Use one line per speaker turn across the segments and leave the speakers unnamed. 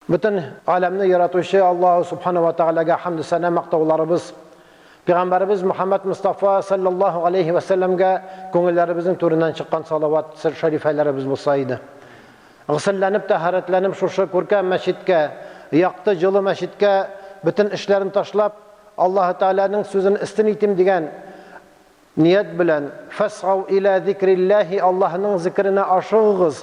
Bütün alemni yaratuvchi Alloh subhanahu va taolaga hamd sana maqtovlarimiz, Peygamberimiz Muhammed Mustafa sallallahu aleyhi ve sellem'ge ko'ngillarimizning to'ridan chiqqan salovat sharifalarimiz bo'lsaydi. G'usullanib, tahoratlanib, shu ko'rkam masjidga, yoqti jili masjidga bütün ishlarini tashlab, Alloh taolaning so'zini istinitim degan niyat bilan fas'au ila zikrillahi, Allohning zikrini oshig'iz,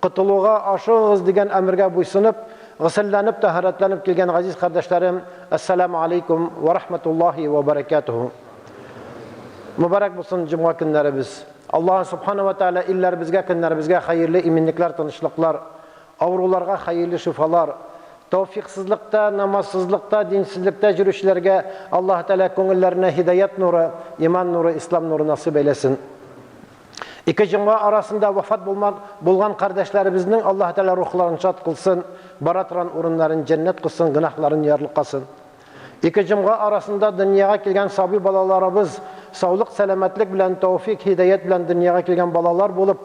qutuluğa oshig'iz degan amrga bo'ysunib, g'usullanib, tahoratlanib kelgan aziz qardoshlarım, assalomu alaykum va rahmatullohi va barakatuh. Muborak bo'lsin juma kunlarimiz. Alloh subhanahu va taolo illarimizga, kunlarimizga xayrli iminliklar, tinchliklar, avrularga xayrli shifolar, tavfiqsizlikda, namozsizlikda, dinsizlikda yurishlarga Alloh taolo ko'ngillarına hidayat nuri, iman nuri, islom nuri nasib eylesin. İki cuma arasında vafat bulgan kardeşlerimizin Allah Teala ruhlarını şad kılsın, baratran urunların cennet kılsın, günahların yarlık kılsın. İki cuma arasında dünyaya kelgen sabi balalarımız, sağlık, selametlik bilen, tevfik, hidayet bilen dünyaya kelgen balalar bulup,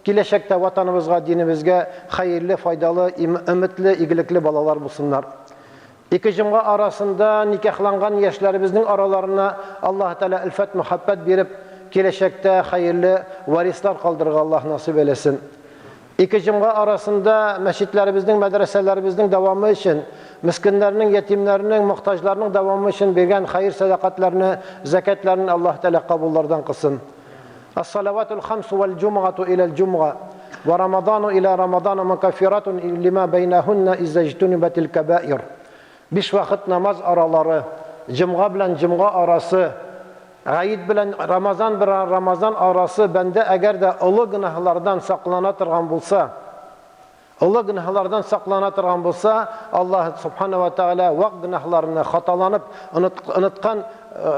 gelecekte vatanımızga, dinimizge hayırlı, faydalı, ümitli, iyilikli balalar bulsunlar. İki cuma arasında nikahlangan yaşlarımızın aralarına Allah Teala ilfet, muhabbet verip, gelecekte hayırlı varisler kaldırır, Allah nasip eylesin. İki cuma arasında mescitlerimizin, medreselerimizin devamı için, miskinlerinin, yetimlerinin, muhtaçlarının devamı için bergen hayır sadakatlerini, zekatlerini Allah Teala kabullardan kılsın. As-salavatul khamsu vel cum'atu ila'l cum'a ve ramadanu ila ramadana mukaffiratun lima beynahunna izzajtunibatil kebair. Beş vakit namaz araları, cum'a bilen cum'a arası, Gayet bilen Ramazan bilen Ramazan arası bende eğer de ılı günahlardan saklanatırgan bulsa, Allah subhanahu wa ta'ala vak günahlarını hatalanıp unutkan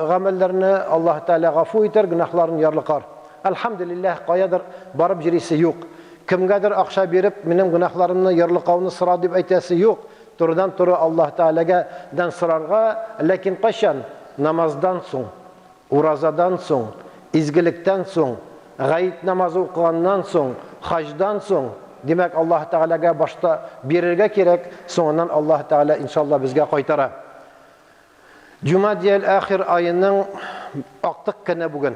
gamellerini Allah Teala gafu eder, günahlarını yarlıkar. Elhamdülillah qayadır barıp jirisi yok. Kimgadir akşa berip benim günahlarını yarlıkavını sıra deyip aytası yok. Turdan turu Allah Teala'ga den sırarga, lakin qaşan namazdan soň, urazadan soň, izgilikten soň, gayet namazı okugandan soň, hacdan soň, demek Allah Teala'ga başta berirge kerek, soňundan Allah Teala inşallah bizge qaytara. Jumadiyel ahir ayının aktık kene bugün.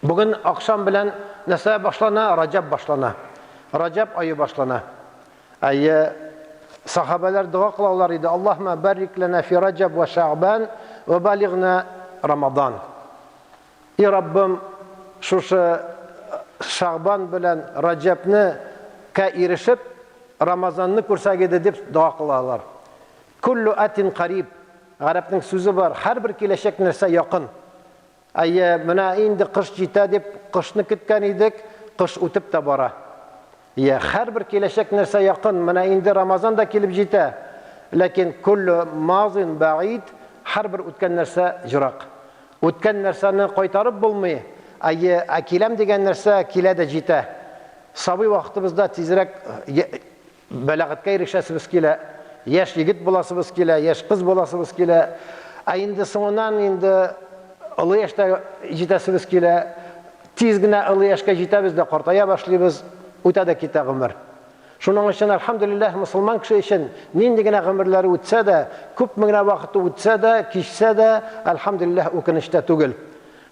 Bugün akşam bilen nese başlana, Racab başlana. Racab ayı başlana. Ayı sahabeler dua kılarlar idi. Allahümme barik lana fi Racab ve Şa'ban ve baligna Ramazan. Ey Rabbim şu Şa'ban bilen Racab'ni ka erişip Ramazan'ni ko'rsagedi deb dua kılarlar. Kullu atin qarib. Arapning so'zi bor. Har bir kelajak narsa yaqin. Ayya mana endi qish jeta deb qishni kutgan edik, qish o'tib da bora. Ya har bir kelajak narsa yaqin, mana endi Ramazon da kelib jeta. Lakin kullu mazin ba'id, har bir o'tgan narsa jiroq. O'tgan narsani qaytarib bo'lmay, ayya akilam degan narsa keladi jeta. Sabiy vaqtimizda tezroq balag'atga erishasimiz kelar. Yaş yigit bo'lasimiz kelar, yaş qiz bo'lasimiz kelar. Endi so'ndan endi ılı yaşta jetasimiz kelar. Tezgina ılı yaşga jetamiz-da qartaya boshlaymiz, o'tadi ketadi umr. Shuning uchun alhamdulillah musulmon kishi uchun nendigina umrlari o'tsa-da, ko'p mingla vaqti o'tsa-da, kechsa-da, alhamdulillah o'kinishda tugul.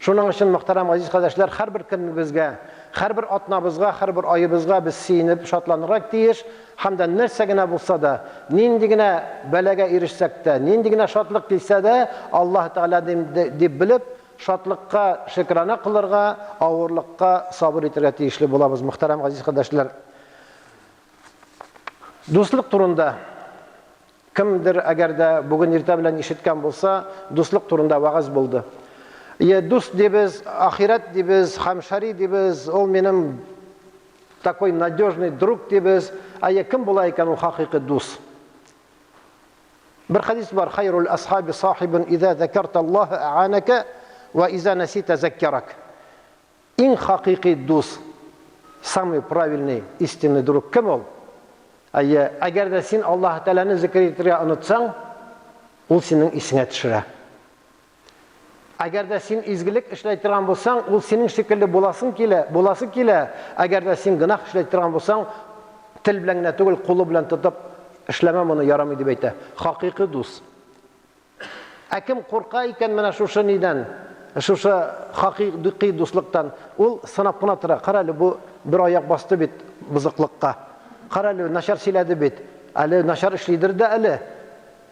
Shuning uchun muhtaram aziz qardoshlar, har bir kunimizga, har bir otnamizga, har bir oyimizga biz siyinib, shodlanib deyish, hamda narsagina bo'lsa-da, nendigina balaga erishsak-da, nendigina shodlik kelsa-da, Alloh taolo deb bilib, shodlikqa shukrona qilirga, og'irlikqa sabr etirga tegishli bo'lamiz, muhtaram aziz qardoshlar. Do'stlik turunda kimdir agarda bugun erta bilan eshitgan bo'lsa, do'stlik turunda va'z bo'ldi. Ya do'st deymiz, axirat deymiz, hamshari deymiz, ol menim такой надежный друг deymiz. Aya kim bo'lar ekan u haqiqiy do'st? Bir hadis bor, xayrul ashabi sahibun idza zakartalloha a'anaka va idza nasita zakkarak. Eng haqiqiy do'st, самый правильный, истинный друг kim ol? Agarda sen Alloh taolani zikr etishga unutsang, u sening esingga tushira. Agarda sen izgilik ishlaytirgan bo'lsang, u sening shekilli bo'lasi kela. Agarda sen gunoh ishlaytirgan bo'lsang, til bilan tugul, qo'li bilan tutib эшләмә моны ярамый дип әйтә. Хакыйкый дус. Ә кем курка икән менә шушы нидән? Шушы хакыйкый дуслыктан, ул сынап кына тора. Кара әле бу бер аяк басты бит бузыклыкка. Кара әле начар сөйләде бит. Әле начар эшлидер дә әле.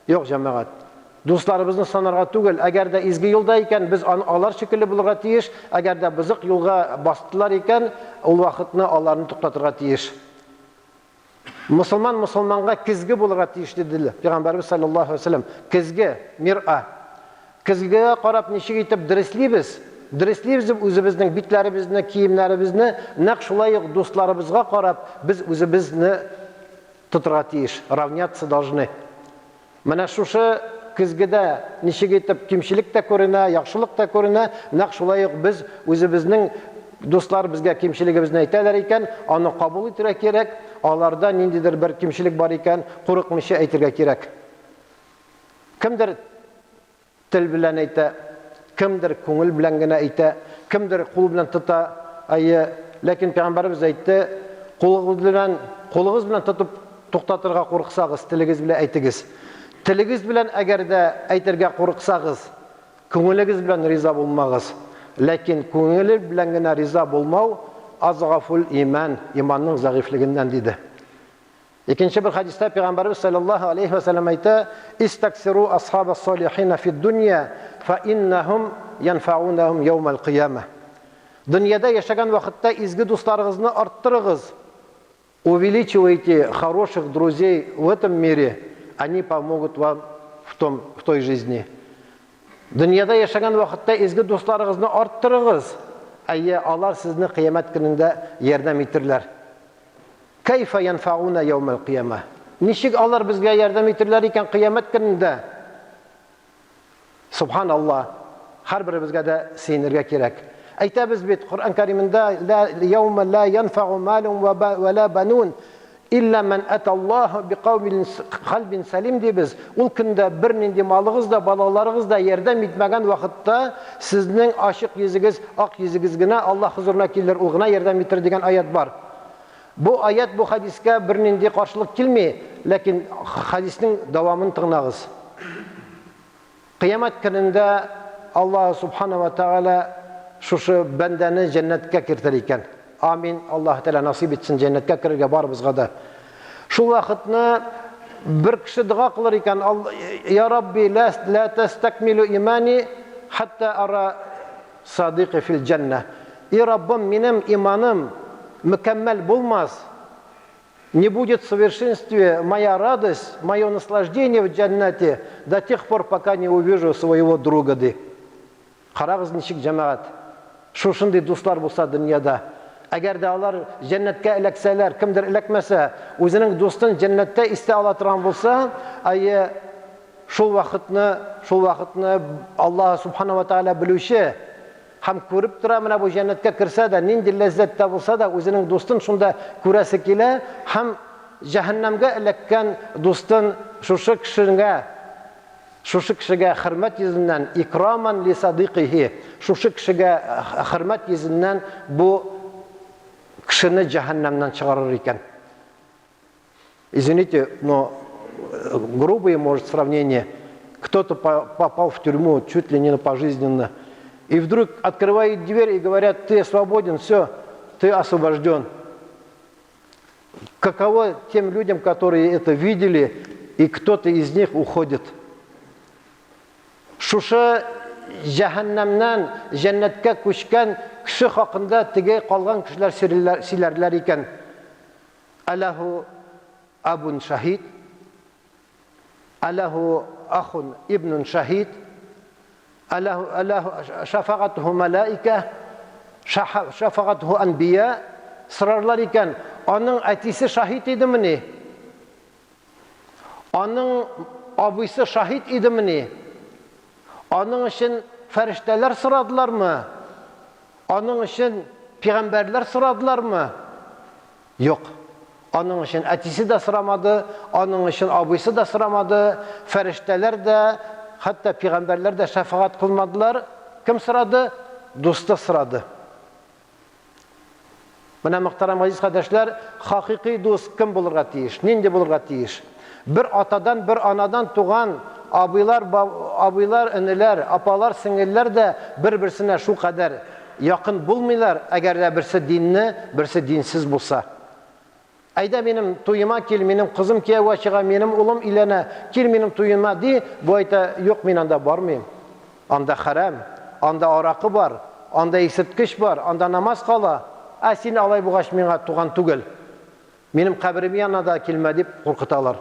Юк, җәмәгать. Дусларыбызны санарга түгел, әгәр дә изге юлда икән, без алар шикелле булырга тиеш, әгәр дә бызык юлга бастылар икән, ул вакытны аларны туктатырга тиеш. Мусулман мусулманга кизге булырга тиеш диде Пәйгамбәрбез саллаллаһу алейһи ва саллям. Кизге, мир'a. Кизгегә карап ничек итеп дреслибез? Дреслибез үзебезнең битләребезне, киемнәребезне, нәкъ шулай ук дусларыбызга карап без үзебезне тотырга тиеш. Равняться должны. Менә шушы кизгедә ничек итеп кимчилек тә күренә, яхшылык та күренә, нәкъ шулай ук без үзебезнең дуслар безгә кимчилегебезне әйтәләр икән, аны кабул итәргә кирәк, аларда ниндидер бер кимчилек бар икән, курыкмыйча әйтергә кирәк. Кемдер тел белән әйтә, кемдер күңел белән генә әйтә, кемдер кул белән тота, ләкин Пәйгамбәрбез әйтте, кулыгыз белән тотып туктатырга курыксагыз, телегез белән әйтегез. Телегез белән әгәр дә әйтергә курыксагыз, күңелегез белән риза булмагыз. Ләкин күңеле белән генә риза булмау азгафул иман, иманның зәгыйфлегеннән диде. Икенче бер хадистә Пәйгамбәрбез саллаллаһу алейһи ва саллям әйтә: "Истаксиру асхабас салихина фи дунья, фа иннахум янфаунахум яумал қияма." Дөньяда яшәгән вакытта изге дусларыгызны арттырыгыз. Увеличивайте хороших друзей в этом мире, они помогут вам в той жизни. Дөньяда яшәгән вакытта изге дусларыгызны арттырыгыз. Алар сезне кыямәт көнендә ярдәм итерләр. Кайфа янфауна яумал қияма. Ничек алар безгә ярдәм итерләр икән кыямәт көнендә? Субханаллах. Һәрберебезгә дә сөенергә кирәк. Әйтәбез бит Коръән Кәримендә: "Яума ла янфау малун ва ла банун илля ман аталлаһу биқаумин қалбин салим" дибез. Ул көндә бер нинди малыгыз да, балаларыгыз да ярдәм итмәгән вакытта сезнең ачык йөзегез, ак йөзегез генә Аллаһ хузурына килер, ул гына ярдәм итер дигән аят бар. Бу аят, бу хадискә бер нинди каршылык килми, ләкин хадисның дәвамын тыңлагыз. Кыямәт көнендә Аллаһ субхана ва тааля шушы бәндәне җәннәткә кертер икән. Амин. Аллаһ тәала насип итсен җәннәткә керергә барыбызга да. Шул вакытны бер кеше дуга кылыр икән: "Я Рабби, ла тастакмилу имани хатта ара садиqi фил җанна." И Раббым, минем иманым мөкәммәл булмас. Не будет в совершенстве моя радость, мое наслаждение в джаннате до тех пор, пока не увижу своего друга. Карагыз ничек җәмәгать. Шушындый дуслар булса дөньяда, әгәр дә алар җәннәткә эләксәләр, кемдер эләкмәсә, үзенең дустын җәннәттә истә ала торган булса, шул вакытны Аллаһ субхана ва тааля белүче һәм күреп тора, менә бу җәннәткә керсә дә, нинди ләззәттә булса да, үзенең дустын шунда күрәсе килә, һәм җәһәннәмгә эләккән дустын шушы кешегә хөрмәт йөзеннән, ikramан ли садиqihi, шушы кешегә хөрмәт йөзеннән бу кешене җәһәннәмнән чыгарыр икән. Извините, но грубое, может, сравнение. Кто-то попал в тюрьму чуть ли не пожизненно, и вдруг открывают дверь и говорят: "Ты свободен, все, ты освобожден". Каково тем людям, которые это видели, и кто-то из них уходит? Шушы җәһәннәмнән җәннәткә күчкән кеше хакында теге калган кешеләр сөйләрләр икән: "Алаху абун шахид, алаху ахун ибнун шахид, алаху шафагатуху малаика, шафагатуху анбия". Сорарлар икән: "Аның әтисе шахид идемени? Аның абыйсы шахид идемени? Аның өчен фәрештәләр сорадылармы? Аның өчен пәйгамбәрләр сорадылармы?" Юк. Аның өчен әтисе дә сорамады, аның өчен абыйсы да сорамады, фәрештәләр дә, хәтта пәйгамбәрләр дә шафагат кылмадылар. Кем сорады? Дусты сорады. Менә мөхтәрәм газиз кардәшләр, хакыйкый дус кем булырга тиеш? Нинди булырга тиеш? Bir atadan, bir anadan tuğan abıylar, iniler, apalar, singiller de bir-birsine şu kadar yakın bulmuyorlar. Eğer de birisi dinli, birisi dinsiz bulsa. Ayda benim tuyuma kil, benim kızım kiyava çığa, benim oğlum ilene kil, benim tuyuma di, bu ayta yok men anda barmayım. Anda haram, anda arakı var, anda isitkiş var, anda namaz kala. Seni alay buğaş mena tuğan tugel. Benim kabrimi yanına da kilme deyip korkutalar.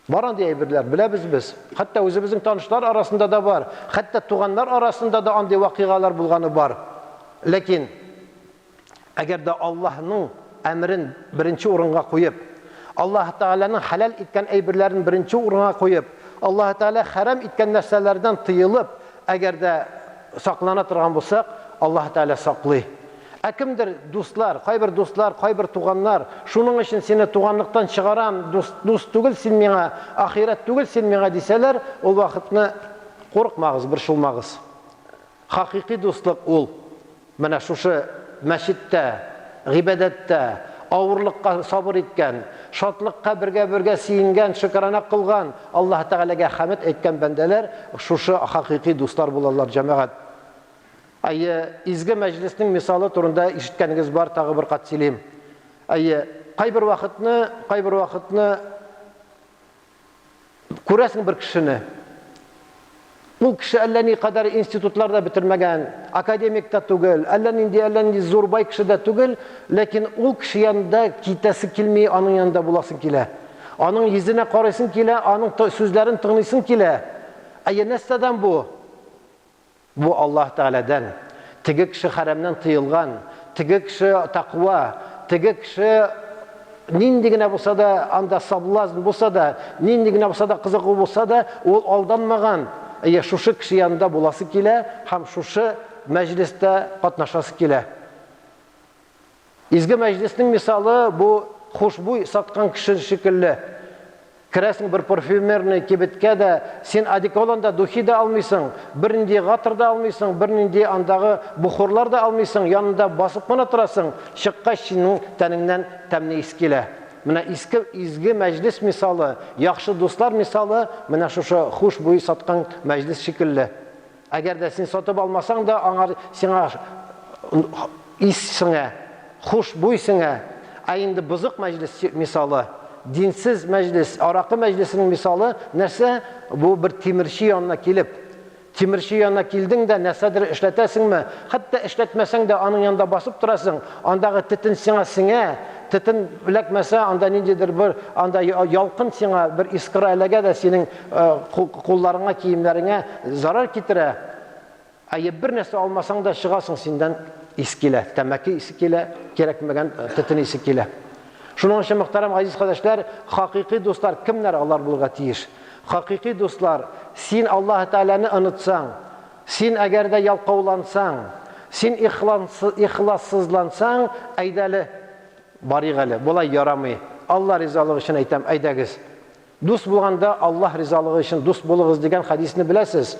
Baran diye birler, bilebiz biz. Hatta özümüzün tanışlar arasında da var. Hatta tuğanlar arasında da andi vakigalar bulganı var. Lakin eğer de Allah'ın emrin birinci orunga koyup, Allah Teala'nın halal etken eybirlerin birinci orunga koyup, Allah Teala haram etken nesnelerden tıyılıp, eğer de saklana turgan bolsak, Allah Teala saklay. Kimdir dostlar, kayber dostlar, kayber tuğanlar, şunun için seni tuğanlıktan çıkaram, dost tugul sen mena, ahiret tugul sen mena deseler, o vakitne korkmağız, bir şulmağız. Hakiki dostluk ol. Mana şuşu meşitte, gibedette, ağırlıkka sabır etken, şatlıkka birge siyingen, şükrana kılgan, Allah Teala'ga hamd etken bendeler, şuşu hakiki dostlar bularlar cemaat. İzgi meclisinin misalı turunda işitkeniz var, tağı bir kat sileyim. Kaybir vakitini kuresin bir kişini. Bu kişi elleni kadar institutlarda bitirmegen, akademikta tugul, elleni zorbay kişi de tugul, lakin o kişi yanında kitesi kilmeyi onun yanında bulasın kile. Onun yüzüne karısın kile, onun sözlerini tığınısın kile. Nesneden bu? Bu Allah Teala'dan. Tigi kişi haramdan tıyılgan, tigi kişi takva, tigi kişi nindigine bulsa da, anda sablazm bulsa da, nindigine bulsa da, kızıqı bulsa da, o aldanmagan. Şuşu kişi yanında bulası kile, hem şuşu mecliste katnaşası kile. İzgi meclisinin misalı bu hoşbuy satkan kişi şekilli. Kiresin bir parfümerini kibitke de sen adikolan da duhi da almışsın, birindi gatır da almışsın, birindi andağı buhurlar da almışsın, yanında basıp bana turasın, şıkka şinin teninden temni iskile. Mına izgi meclis misalı, yaxşı dostlar misalı, mına şu hoşbuy satkan meclis şekilli. Eğer de sen satıp almasan da anar sana issine, hoşbuysine, ayında bızık meclis misalı. Dinsiz meclis, arakı meclisinin misalı nese? Bu bir timirşi yanına kilip. Timirşi yanına kildin de nesedir işletesin mi? Hatta işletmesen de onun yanında basıp durasın. Andağı tütün sana sine, tütün bilekmese anda nincedir bir, anda yalkın sana bir iskıra elege de senin kollarına, kiyimlerine zarar kitire. Bir nese almasan da çıgasın senden iskile, temeki iskile, gerekmegen tütün iskile. Şunun için muhterem aziz kardeşler, hakiki dostlar kimler Allah bulga tiyir? Hakiki dostlar, sen Allah Teala'nı unutsan, sen eğer de yalqavlansan, sen ihlassızlansan, aydalı, bariğalı, bulay yaramay. Allah rizalığı için aytam, aydagiz. Dost bulganda Allah rizalığı için dost buluguz degen hadisini bilesiz.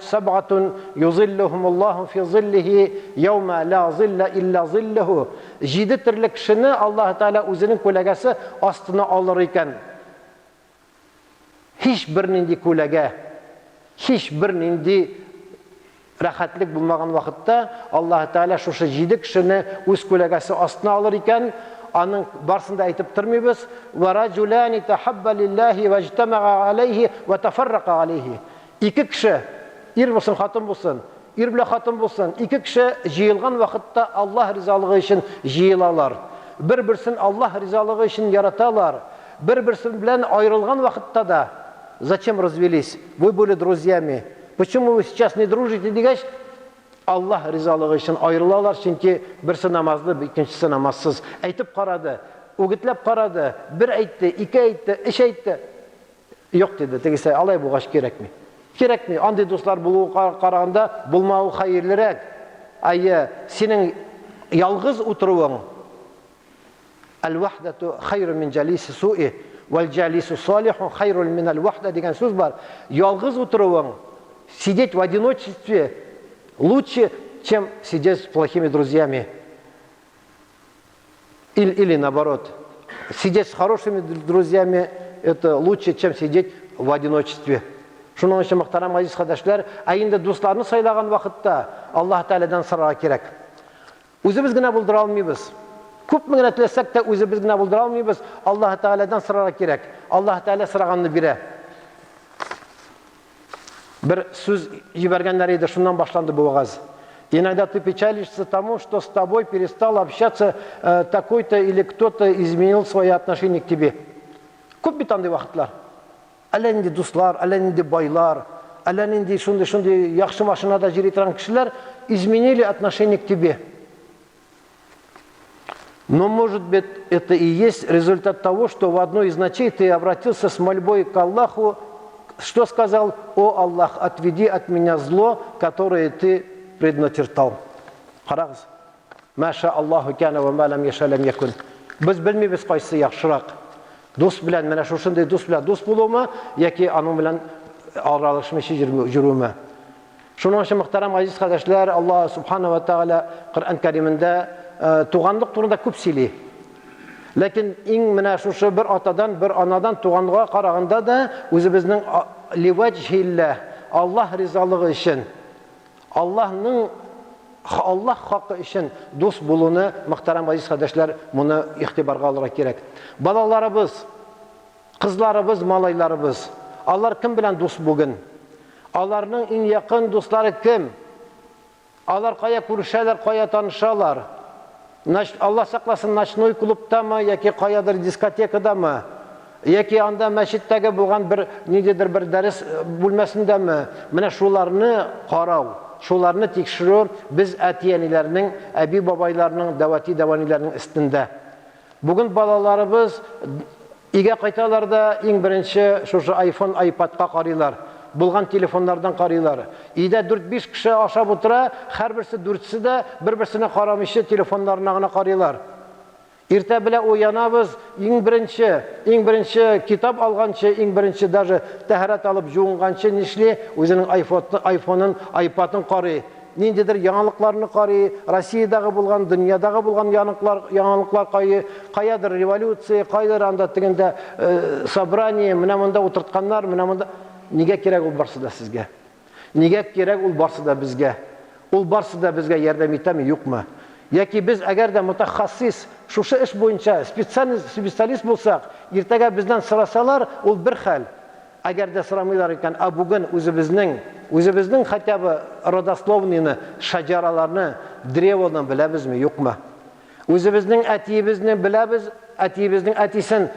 Sab'atun yuzilluhumullahu fi zillihi yevme la zille illa zilluhu. 7 türlü kişini Allah Teala özünün kolegası astına alır iken. Hiçbirinin kolega, hiçbirinin rahatlık bulmagan vakitte Allah Teala şu 7 kişini öz kolegası astına alır iken. Anın barsında aytıp durmuyoruz. Ve raculani tahabba lillahi ve ictema'a aleyhi ve teferraka aleyhi. İki kişi, er bulsun, hatun bulsun, er bile hatun bulsun, iki kişi jiyilgan vakitte Allah rizalığı için jiyilalar. Bir-birsin Allah rizalığı için yaratalar. Bir-birsin bilen ayrılgan vakitte da zачем развелись? Вы были друзьями. Почему вы сейчас не дружите? Дегеш, Allah rizalığı için ayrılalar çünkü birisi namazlı, ikincisi namazsız. Aytıp qaradı, ögütlep qaradı, bir aytdı, iki aytdı, iş aytdı. Yok dedi, tegese alay buğaş gerek mi? Gerek mi? Andi dostlar buluğu qarağında bulmağı hayırlıraq. Ayı, senin yalğız oturuğun, el-vahdetu hayrun min jalisi su'i, vel-jalisu salihun hayrun min el-vahde degen söz var. Yalğız oturuğun, сидеть в одиночестве лучше, чем сидеть с плохими друзьями. Или наоборот. Сидеть с хорошими друзьями – это лучше, чем сидеть в одиночестве. Шуның өчен мөхтәрәм газиз кардәшләр, инде дусларны сайлаган вакытта Аллаһ Тәгаләдән сорарга кирәк. Үзебез генә булдыра алмыйбыз. Күпме генә теләсәк тә үзебез генә булдыра алмыйбыз. Аллаһ Тәгаләдән сорарга кирәк. Аллаһ Тәгалә сораганны бирә. Бер сүз җибәргәннәр иде, шуннан башланды бу вагаз. Иногда ты печалишься тому, что с тобой перестал общаться такой-то или кто-то изменил свои отношения к тебе. Күп бит андый вакытлар. Әллә нинди дуслар, әллә нинди байлар, әллә нинди шундый яхшы машинада йөри торган кешеләр изменили отношение к тебе. Но может быть это и есть результат того, что в одной из ночей ты обратился с мольбой к Аллаху, что сказал: «О Аллах, отведи от меня зло, которое ты предначертал». Карагыз. Маша Аллаху кана ва ма лам яша лам якун. Без белмибез кайсы яхшырак. Дус белән, менә шушындай дус белән дус булуымы, яки аның белән аралашмыйча йөрүме. Шуның өчен мөхтәрәм газиз кардәшләр, Аллаһ Субханаһу ва Тәгалә Коръән Кәримендә туганлык турында күп сөйли. Ләкин иң менә шушы бер атадан, бер анадан туганга караганда да үзебезнең ливаҗһилләh, Аллаһ ризалыгы өчен, Аллаһ хакы өчен дус булуны мөхтәрәм газиз кардәшләр, моны игътибарга алырга кирәк. Балаларыбыз, кызларыбыз, малайларыбыз, алар кем белән дус бүген? Аларның иң якын дуслары кем? Алар кая күрешәләр, кая танышалар? Алла сакласын, ночной клубтамы, яки каядыр дискотекадамы, яки анда мәчеттәге булган бер ниндидер бер дәрес бүлмәсендәме? Менә шуларны карау, шуларны тикшерү без әтиәниләрнең, әби бабайларның, дәвати дәваниләрнең өстендә. Бүген балаларыбыз игә кайталар да иң беренче шушы iPhone, iPadка карыйлар. Булган телефоннардан карыйлар. Өйдә 4-5 кеше ашап утыра, һәрберсе дүртсе дә бер-берсенә карамыйча телефоннарына гына карыйлар. Иртә белән уянабыз, иң беренче китап алганчы, иң беренче даже тәһарәт алып жуынганчы нишли үзенең iPhone-ын, iPad-ын карый. Ниндидер яңалыкларны карый, Россиядагы булган, дөньядагы булган яңалыклар карый, каядыр революция, каядыр анда тегендә собрание, менә монда утыртканнар, менә монда. Нигә кирәк ул барсы да сезгә? Нигә кирәк ул барсы да безгә? Ул барсы да безгә ярдәм итәме, юкмы? Яки без әгәр дә мутахассис, шушы эш буенча специалист булсак, иртәгә бездән сорасалар, ул бер хәл. Әгәр дә сорамыйлар икән, бүген үзебезнең хотя бы родословныйны, шаҗараларны, древоны беләбезме, юкмы? Үзебезнең әтиебезне беләбез, әтиебезнең әтисен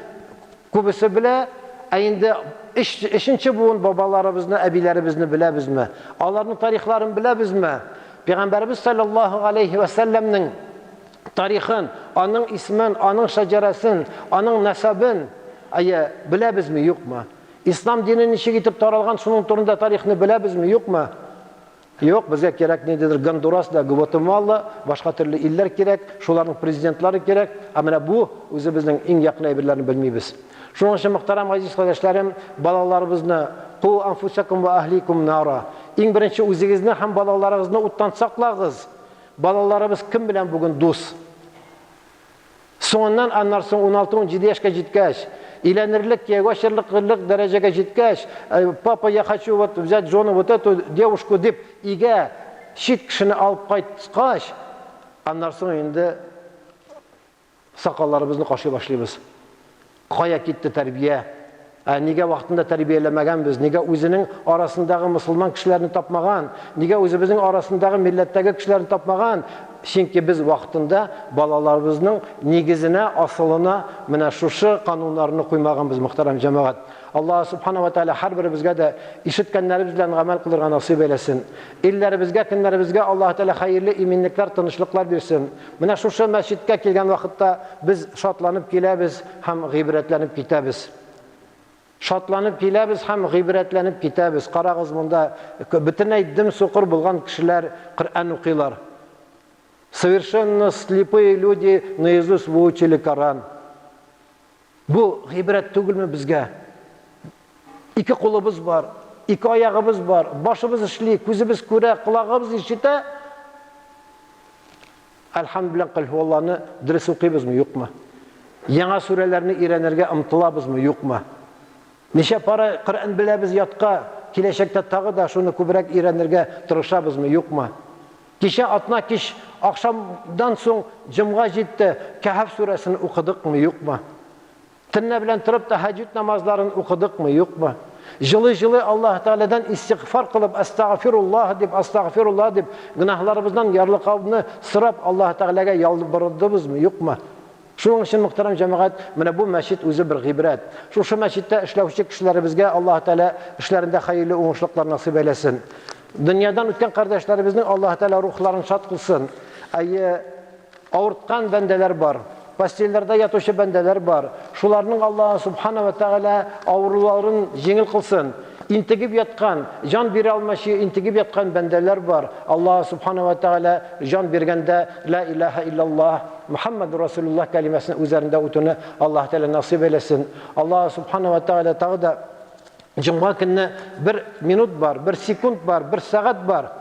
күбесе белә, инде ишенче буын бабаларыбызны, әбиләребезне беләбезме? Аларның тарихларын беләбезме? Пәйгамбәрбез саллаллаһу алейхи ва салламның тарихын, аның исмен, аның шаҗарасын, аның насабын беләбезме, юкмы? Ислам дине ничек итеп таралган, шуның турында тарихны беләбезме, юкмы? Юк, безгә кирәк ниндидер Гондурасда, Гватемала, башка төрле илләр кирәк, шуларның президентлары кирәк, менә бу үзебезнең иң якын әйберләрне белмибез. Шуның өчен мөхтәрәм газиз кардәшләрем, балаларыбызны «Qu anfusakum wa ahlikum nara». Иң беренче үзегезне һәм балаларыгызны уттан саклагыз. Балаларыбыз кем белән бүген дус? Соңыннан аннан соң 16-17 яшькә җиткәч, иләнерлек, ягашырлык дәрәҗәгә җиткәч, папа, я хочу вот взять жену вот эту девушку дип, игә чит кешене алып кайткач, аннан соң инде сакалларыбызны кашый башлыйбыз. Кая китте тәрбия? Нигә вакытында тәрбияләмәгәнбез? Нигә үзенең арасындагы мусулман кешеләрне тапмаган? Нигә үзебезнең арасындагы милләттәге кешеләрне тапмаган? Чөнки без вакытында балаларыбызның нигезенә, асылына менә шушы кануннарны куймаганбыз, мөхтәрәм җәмәгать. Аллаһ Субханаһу ва Тәгалә һәрбер безгә дә ишеткәннәребез белән гамәл кылырга насыйп әйләсен. Илләребезгә, көннәребезгә Аллаһ Тәгалә хәерле иминлекләр, тынычлыклар бирсен. Менә шушы мәчеткә килгән вакытта без шатланып киләбез һәм гыйбрәтләнеп китәбез. Шатланып киләбез һәм гыйбрәтләнеп китәбез. Карагыз, монда бөтенләй дим сукыр булган кешеләр Коръән укыйлар. Совершенно слепые люди наизусть выучили Коран. Бу гыйбрәт түгелме безгә? Ике кулыбыз бар, ике аягыбыз бар, башыбыз эшли, күзебез күрә, колагыбыз ишетә. Әлхәмдүлилләһ, кул һуалланы дөрес укыйбызмы, юкмы? Яңа сүрәләрне өйрәнергә омтылабызмы, юкмы? Ничә пара Коръән беләбез ятка, киләчәктә тагы да шуны күбрәк өйрәнергә тырышабызмы, юкмы? Кичә атна кич акшамдан соң җомга җитте, Кәһф сүрәсен укыдыкмы, юкмы? Төнне белән торып тәһәҗҗүд намазларын укыдыкмы, юкмы? Җылы-җылы Аллаһ Тәгаләдән истигъфар кылып, астагфируллаһ дип, гөнаһларыбыздан ярлыклауны сорап Аллаһ Тәгаләгә ялбырдыбызмы, юкмы? Шуның өчен, мөхтәрәм җәмәгать, менә бу мәчет үзе бер гыйбрәт. Шушы мәчеттә эшләүче кешеләребезгә Аллаһ Тәгалә эшләрендә хәерле уңышлыклар насыйп әйләсен. Дөньядан үткән кардәшләребезнең Аллаһ Тәгалә рухларын шат кылсын. Авырткан бәндәләр бар. Постельләрдә ятучы бәндәләр бар. Шуларның Аллаһ Субхана ва Тәгалә авыруларын җиңел кылсын. Интегеп яткан, жан бирә алмашы интегеп яткан бәндәләр бар. Аллаһ Субхана ва Тәгалә жан биргәндә ла илаха иллаллаһ Мухаммаdur Расулуллаһ кәлимәсен үзләрендә үтүне Аллаһ Тәгалә насыйп әйләсен. Аллаһ Субхана ва Тәгалә тагы да җомга көнне бер минут бар, бер секунд бар, бер сәгать бар.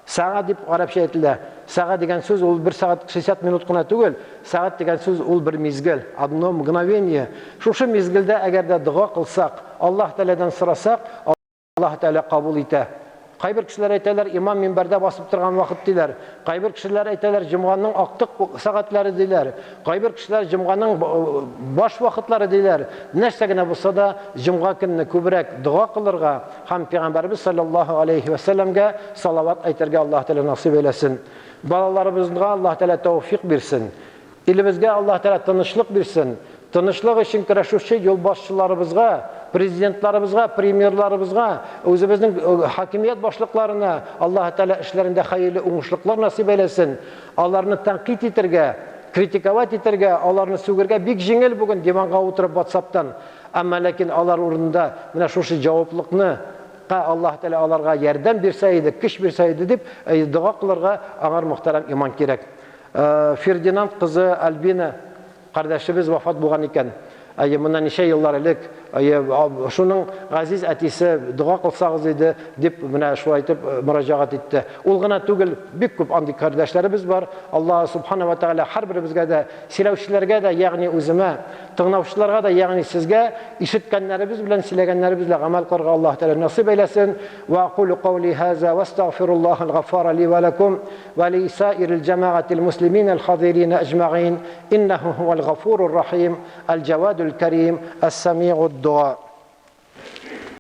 Сәгать дип арабча әйтелә. Сәгать дигән сүз ул 1 сәгать 60 минут кына түгел. Сәгать дигән сүз ул бер мизгел, одно мгновение. Шушы мизгелдә әгәр дә дуа кылсак, Аллаһ Тәгаләдән сорасак, Аллаһ Тәгалә кабул итә. Кайбер кешеләр әйтәләр, имам минбәрдә басып торган вакыт диләр. Кайбер кешеләр әйтәләр, җомганың актык сәгатьләре диләр. Кайбер кешеләр җомганың баш вакытлары диләр. Нәрсә генә булса да, җомга көнне күбрәк дуа кылырга һәм Пәйгамбәрбез саллаллаһу алейхи ва салламга салават әйтергә Аллаһ Тәгалә насыйп әйләсен. Балаларыбызга Аллаһ Тәгалә тәүфик бирсен. Илебезгә Аллаһ Тәгалә тынычлык бирсен. Тынычлык өчен көрәшүче юлбашчыларыбызга, президентларыбызга, премьерларыбызга, үзебезнең хакимият башлыкларына Аллаһ Тәгалә эшләрендә хәерле уңышлыклар насыйп әйләсен. Аларны тәнкыйть итәргә, критиковать итәргә, аларны сүгергә бик җиңел бүген диванга утырып WhatsApp'тан. Әмма ләкин алар урынында менә шушы җаваплыкны Аллаһ Тәгалә аларга ярдәм бирсә иде, көч бирсә иде дип дуа кылырга аңар мөхтәрәм иман кирәк. Фердинанд кызы Альбина кардәшебез вафат булган икән. Моннан ничә еллар элек шуның газиз әтисе дуа кылсагыз иде дип менә шулай итеп мөрәҗәгать итте. Ул гына түгел, бик күп андый кардәшләребез бар. Аллаһ Субхана ва Тәгалә һәрберебезгә дә, сөйләүчеләргә дә, ягъни үземә, тыңлаучыларга да, ягъни сезгә ишеткәннәребез белән сөйләгәннәребез белән гамәл кылырга Аллаһ Тәгалә насыйп әйләсен. Ва aqulu qawli hadha wa astaghfirullah al-ghaffar li wa lakum wa li sa'iril jama'ati al-muslimin al-hadirin ajma'in innahu huwal ghafurur rahim al-jawadul karim as-sami'ud du'a.